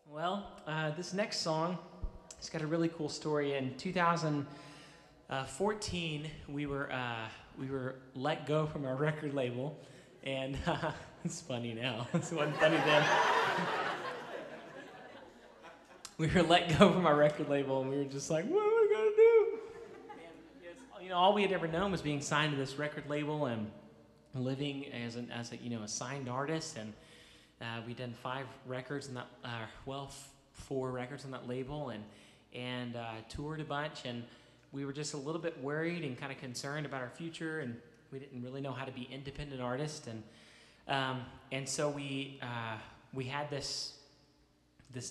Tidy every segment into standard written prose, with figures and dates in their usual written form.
Well, this next song, it's got a really cool story. In 2014, we were let go from our record label, and it's funny now. It wasn't funny then. We were let go from our record label, and we were just like, what are we gonna do? And all we had ever known was being signed to this record label and living as a signed artist, and we'd done 5 records in that, 4 records on that label, and toured a bunch, and we were just a little bit worried and kind of concerned about our future, and we didn't really know how to be independent artists, and so we had this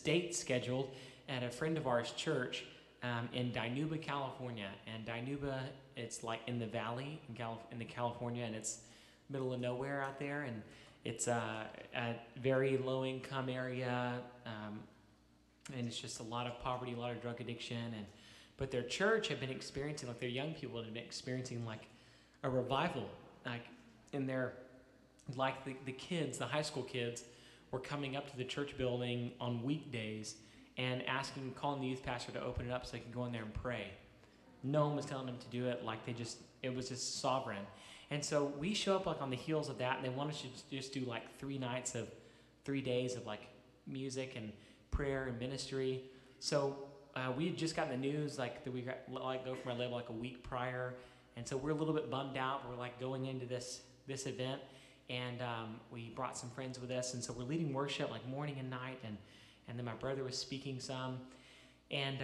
date scheduled at a friend of ours' church in Dinuba, California, and Dinuba, it's like in the valley in California, and it's middle of nowhere out there, and it's a very low-income area, and it's just a lot of poverty, a lot of drug addiction, but their church had been experiencing, like their young people had been experiencing like a revival, like in their, like the kids, the high school kids, were coming up to the church building on weekdays and calling the youth pastor to open it up so they could go in there and pray. No one was telling them to do it, like it was just sovereign. And so we show up like on the heels of that, and they want us to just do like 3 days of like music and prayer and ministry. So we had just gotten the news like that we got let go from our label like a week prior, and so we're a little bit bummed out. We're like going into this event, and we brought some friends with us, and so we're leading worship like morning and night, and then my brother was speaking some, and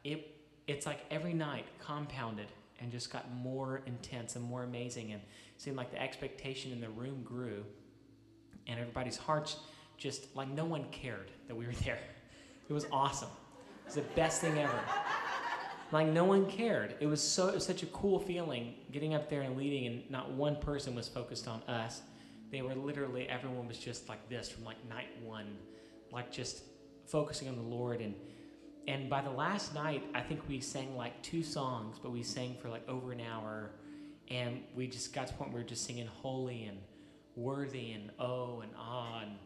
it's like every night compounded and just got more intense and more amazing, and it seemed like the expectation in the room grew, and everybody's hearts just, like no one cared that we were there. It was awesome. It was the best thing ever. Like no one cared. It was such a cool feeling getting up there and leading, and not one person was focused on us. They were literally, everyone was just like this from like night one, like just focusing on the Lord, and by the last night, I think we sang like 2 songs, but we sang for like over an hour, and we just got to the point where we were just singing holy and worthy and oh and ah, and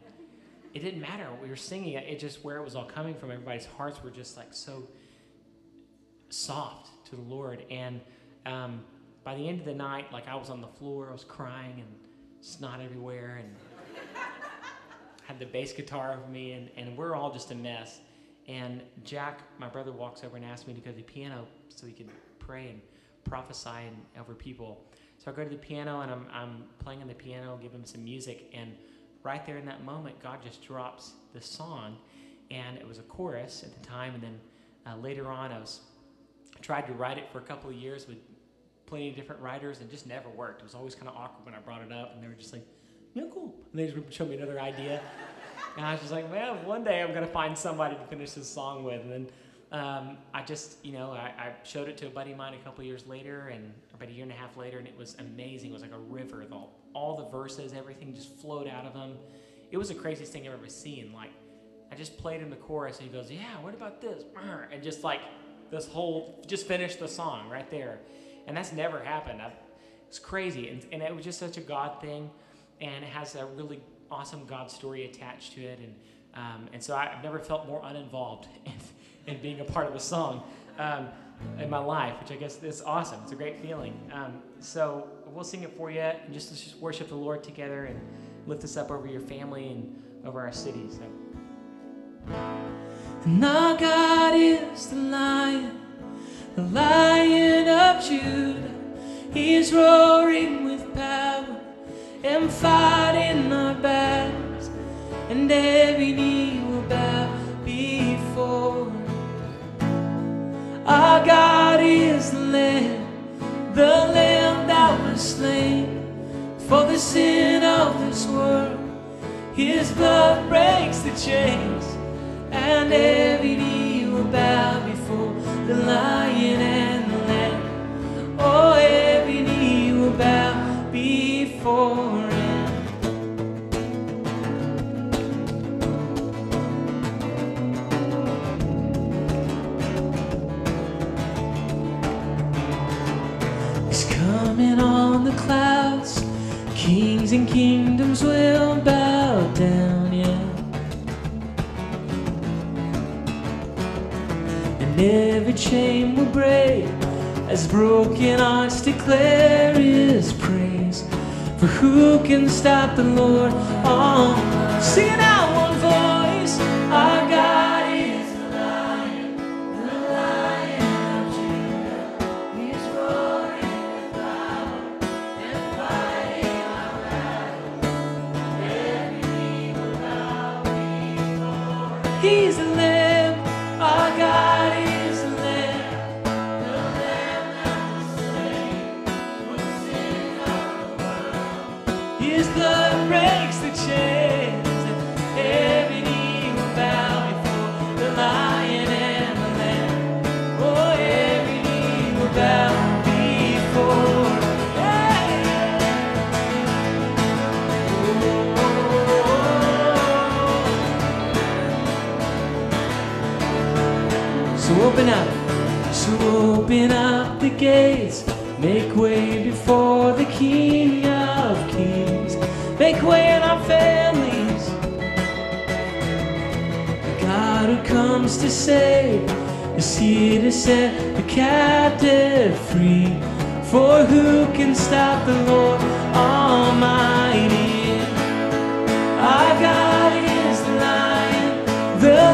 it didn't matter what we were singing. It just, where it was all coming from, everybody's hearts were just like so soft to the Lord. And by the end of the night, like I was on the floor, I was crying and snot everywhere, and had the bass guitar over me, and we're all just a mess. And Jack, my brother, walks over and asks me to go to the piano so he could pray and prophesy over people. So I go to the piano, and I'm playing on the piano, give him some music, and right there in that moment, God just drops the song, and it was a chorus at the time, and then later on, I tried to write it for a couple of years with plenty of different writers, and it just never worked. It was always kind of awkward when I brought it up, and they were just like, yeah, cool. And they just showed me another idea. And I was just like, well, one day I'm going to find somebody to finish this song with. And then I just, I showed it to a buddy of mine a couple years later, and about a year and a half later, and it was amazing. It was like a river. All the verses, everything just flowed out of them. It was the craziest thing I've ever seen. Like, I just played him the chorus, and he goes, yeah, what about this? And just like this whole, just finished the song right there. And that's never happened. It's crazy. And it was just such a God thing, and it has a really awesome God story attached to it, and so I've never felt more uninvolved in being a part of a song in my life, which I guess is awesome. It's a great feeling. So we'll sing it for you, and let's just worship the Lord together and lift us up over your family and over our city. So. And our God is the Lion of Judah. He is roaring with power and fighting our battles, and every knee will bow before him. Our God is the Lamb that was slain for the sin of this world. His blood breaks the chains, and every knee will bow before the Lion and the Lamb. Oh, every knee will bow before him. He's coming on the clouds. Kings and kingdoms will bow down, yeah. and every chain will break as broken hearts declare His praise. For who can stop the Lord? Oh, sing it out, one voice. Our God is the Lion of Judah. He's roaring with power and fighting our battles. Every knee will bow before Him. He's the Lamb. Our God is the Lamb. The Lamb that was slain for the sin of the world. His blood breaks the chains, and every knee will bow before the Lion and the Lamb. Oh, every knee will bow before. So open up the gates, make way before the King of Kings, make way in our families. The God who comes to save is here to set the captive free. For who can stop the Lord Almighty? Our God is the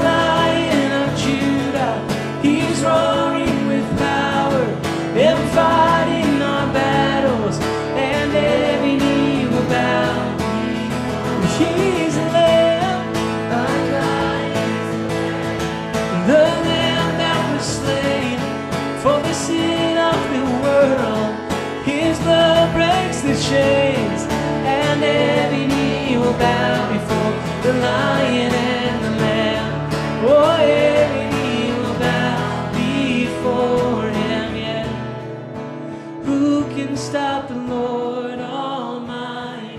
Lion of Judah. He's roaring with power and fighting our battles, and every knee will bow. He's the Lamb, our God is the Lamb that was slain for the sin of the world. His blood breaks the chains, and every knee will bow before the Lion and the Lamb. Oh, every knee will bow before Him, yeah. Who can stop the Lord Almighty?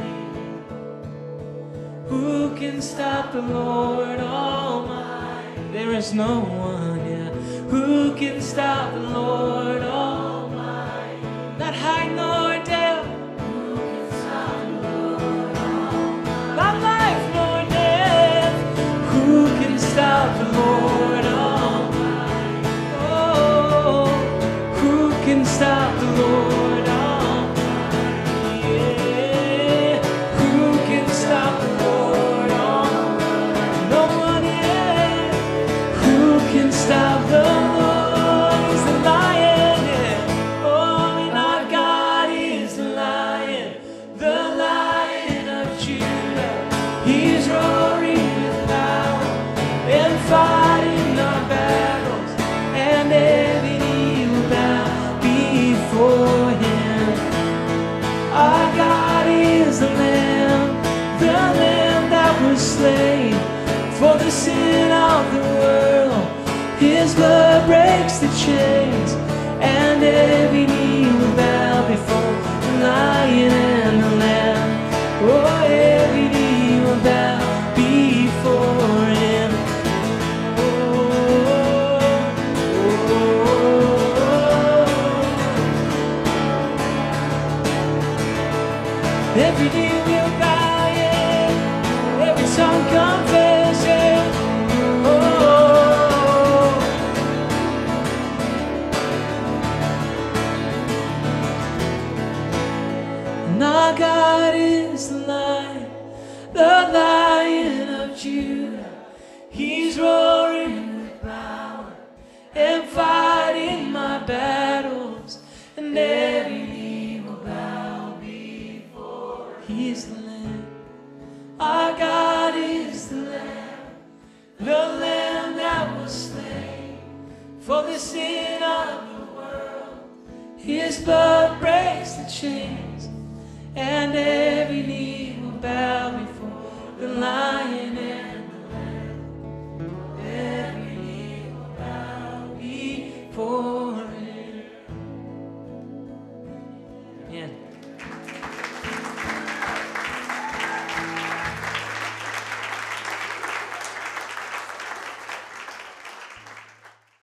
Who can stop the Lord Almighty? There is no one, yeah. Who can stop the Lord Almighty? Not height nor depth. Who can stop the Lord Almighty? Not life nor death. Who can stop the Lord Almighty? Oh, who can stop the Lord Almighty? Yeah. Who can stop the Lord Almighty? No one, yeah. Who can stop the Lord? He's the Lion, yeah. Oh, and our God is the Lion of Judah. He's roaring with power and fighting our battles, and every knee will bow before Him. Our God is the Lamb that was slain for the sin of the world. His blood breaks the chains, and every knee will bow before the Lion and the Lamb. Oh, every knee will bow before Him. Every knee will bow, yeah. Every tongue confess, yeah. Oh, and our God is the Lion of Judah. He's roaring with power and fighting my battles, and every knee will bow before Him. He's the Lamb. Our God is the Lamb that was slain for the sin of the world. His blood breaks the chains, and every knee will bow before the Lion and the Lamb. Every knee will bow before Him. Man.